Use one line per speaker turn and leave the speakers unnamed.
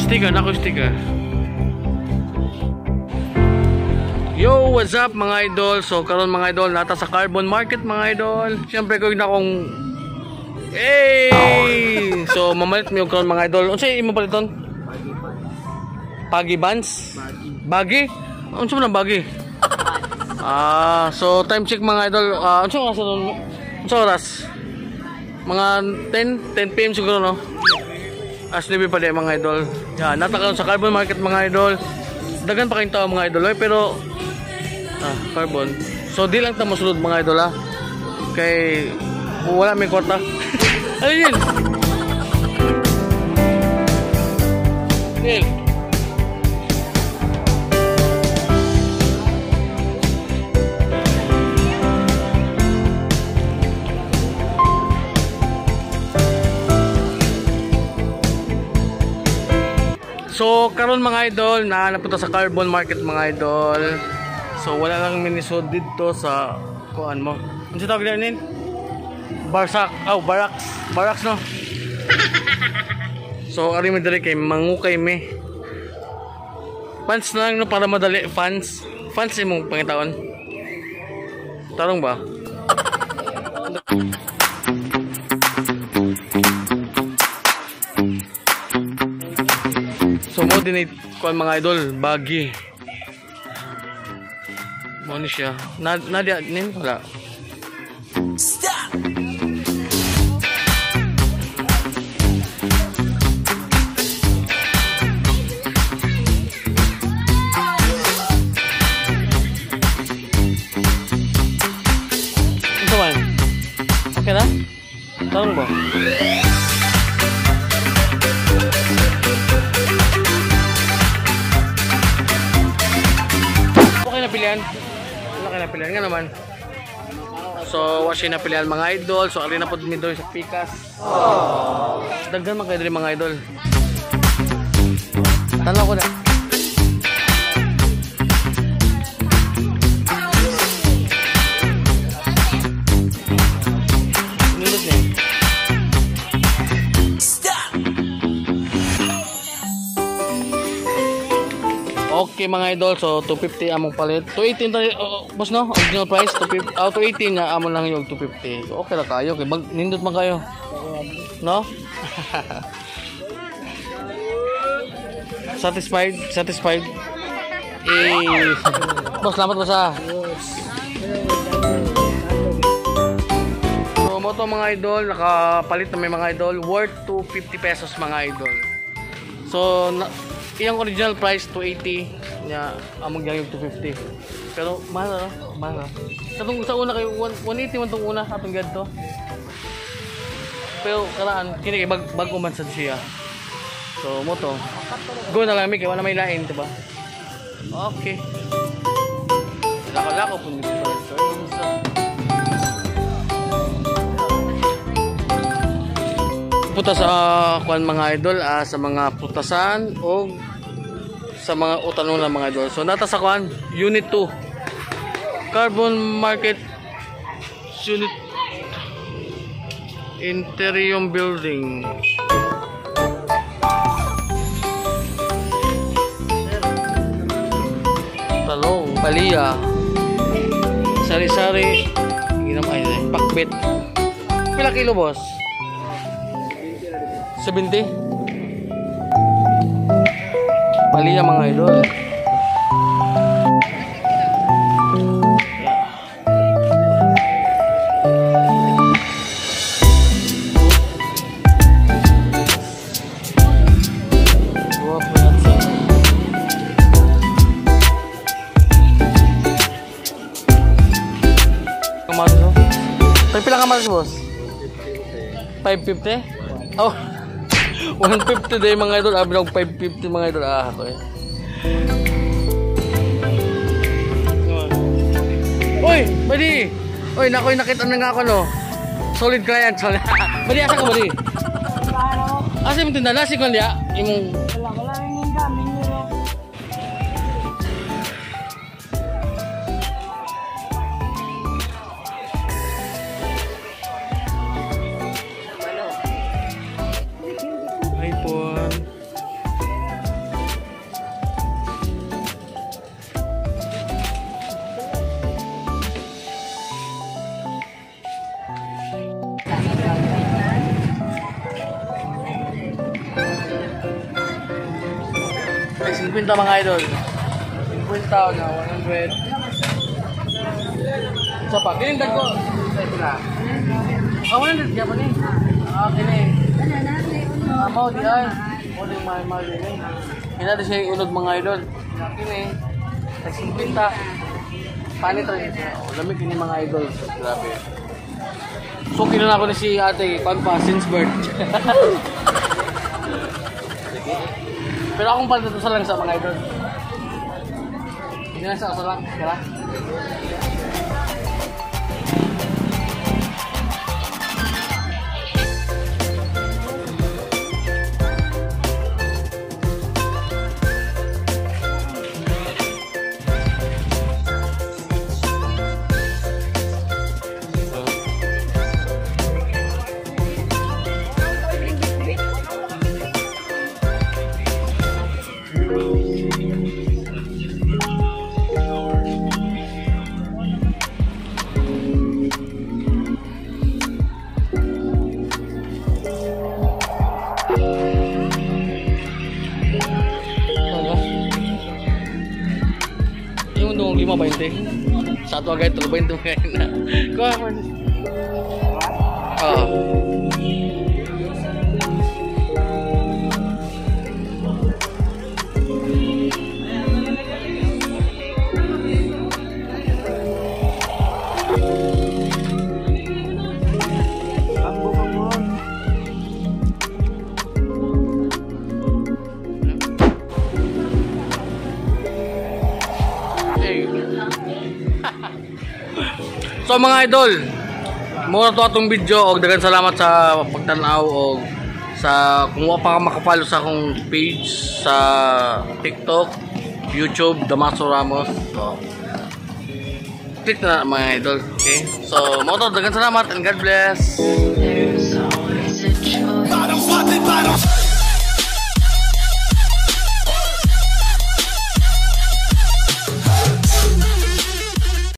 sticker, nako sticker. Yo, what's up mga idol? So karon mga idol, nata sa Carbon Market mga idol. Siyempre ko na akong so mamalit mo karon mga idol. Unsay imo paliton? Pagi Buns? Bagi? Unsa man bagi? So time check mga idol. Unsa oras nun? Unsa oras? Mga 10 PM siguro no. As nibi pa di mga idol. Yan, nata karon sa Carbon Market mga idol. Dagan pa kayong tao mga idol, pero Carbon. So di lang ta mosulod mga idol ha. Kay wala may kwarta. Ano yun? Neil. So karon mga idol, napunta sa Carbon Market mga idol. So wala lang minisod dito sa kuan mo. Ano sa tawag din? Barsak. Barracks no. So ari mo dali kay mangukay me. Fans na lang no para madali fans. Fans imong pangitaon. Tarong ba? So mo dinit kuan mga idol, bagi. Mo ni siya. Nadia nin wala. Stop. Ito man. Okay na? Tarong ba? Okay na pilihan. Napilihan nga naman. So wasi na pilihan mga idol. So ali na pod mi doy sa pikas. Daghan man kay diri mga idol. Tanaw ko na. Nindot ni. Okay mga idol, so 250 among palit. 280 boss no? Original price 250. 280 nga amon lang yung 250. So okay ra kayo kay nindot man kayo. No? Satisfied? Boss, salamat boss ah. So mo to mga idol, nakapalit na may mga idol worth 250 pesos mga idol. So iyang original price 280 nya among gyud 250. Pero mahal na, mahal. Sa una kay 180 man tong una atong gyud to. Pero karaan kini kay bag-o man sad siya. So mo to. Go na lang mi kay wala may lain, diba? Okay. Lako pun dito. Puta sa kuan mga idol, sa mga putasan o sa mga utanon ng mga idol. So nata sa kuan Unit 2 Carbon Market Unit Interior Building. Talong, Palia, Sari-sari, pakbit. Pila kilo boss? 70. Palia mga idol. Kamaros. Pila kamaros boss? 550? Oh. 150 day mga idol, abi og 550 mga idol okay. Oy, badi. Oy, nakoy nakita na nga ako no. Solid client. Badi asa ka badi? Asa mo tinda nasi kon dia? Imong wala ning gamin nyo. Ay, 50 mga idol. 50 na 100. Isa pa. Kinindag ko. Ito na. 100 kaya pa ni. Kini. Mau di ay. Muling mahal din eh. Hinati siya yung unod mga idol. Kini. Ay, 50. Panit rin siya. Lamig ini mga idol. Grabe. So, kinuha ako ni si ate. Pag pa, since birth. Pero akong palito sa lang sa mga idol. Hindi na sa lang. Kaya? Yung dong 5.20. Satu agad 3.20 ngayon na. Kuha mo. Oo. So mga idol, muna to atong video og daghang salamat sa pagtan-aw og sa kung wa pa ka makapalo sa akong page sa TikTok, YouTube, Damaso Ramos. So click na mga idol, okay? So muna to daghang salamat and God bless.